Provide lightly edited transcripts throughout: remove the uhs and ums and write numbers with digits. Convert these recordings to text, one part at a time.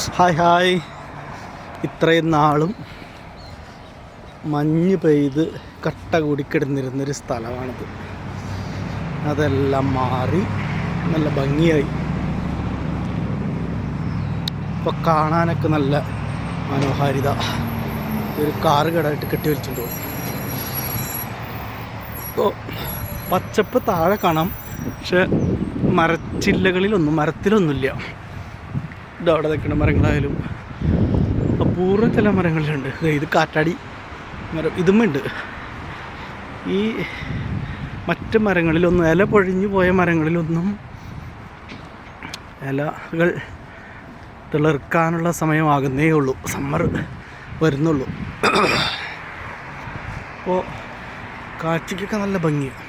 Hi. ഇത്രയും നാളും മഞ്ഞ് പെയ്ത് കട്ട കൂടിക്കിടന്നിരുന്നൊരു സ്ഥലമാണിത്. അതെല്ലാം മാറി നല്ല ഭംഗിയായി. ഇപ്പോൾ കാണാനൊക്കെ നല്ല മനോഹാരിത. ഒരു കാറ് കടായിട്ട് കെട്ടി വലിച്ചിട്ട് പോകും. ഇപ്പോൾ പച്ചപ്പ് താഴെ കാണാം, പക്ഷെ മരത്തിലൊന്നുമില്ല. ഇതവിടെ നിൽക്കുന്ന മരങ്ങളായാലും അപൂർവം ചില മരങ്ങളിലുണ്ട്. ഇത് കാറ്റാടി മരം ഇതുമുണ്ട്. ഈ മറ്റ് മരങ്ങളിലൊന്നും, ഇല പൊഴിഞ്ഞു പോയ മരങ്ങളിലൊന്നും ഇലകൾ തിളർക്കാനുള്ള സമയമാകുന്നേ ഉള്ളൂ. സമ്മർ വരുന്നുള്ളൂ. അപ്പോൾ കാഴ്ചയ്ക്കൊക്കെ നല്ല ഭംഗിയാണ്.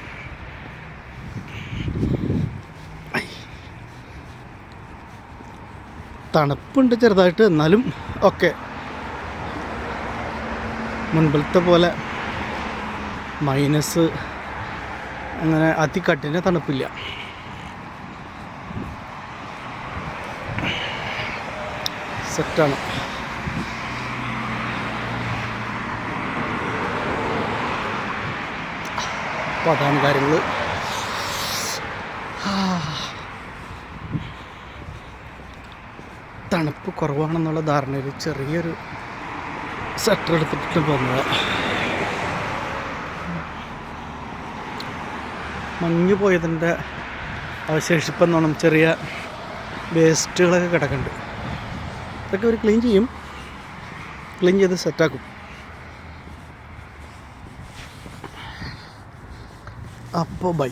തണുപ്പുണ്ട് ചെറുതായിട്ട്, എന്നാലും ഒക്കെ മുൻപിലത്തെ പോലെ മൈനസ് അങ്ങനെ അതികഠിന തണുപ്പില്ല. സെറ്റാണ്. അപ്പോൾ അതാണ് കാര്യങ്ങൾ. തണുപ്പ് കുറവാണെന്നുള്ള ധാരണയിൽ ചെറിയൊരു സ്വെറ്റർ എടുത്തിട്ട് പോകുന്നത്. മഞ്ഞ് പോയതിൻ്റെ അവശേഷിപ്പെന്നോണം ചെറിയ വേസ്റ്റുകളൊക്കെ കിടക്കുന്നുണ്ട്. ഇതൊക്കെ അവർ ക്ലീൻ ചെയ്ത് സെറ്റാക്കും. അപ്പോൾ ബൈ.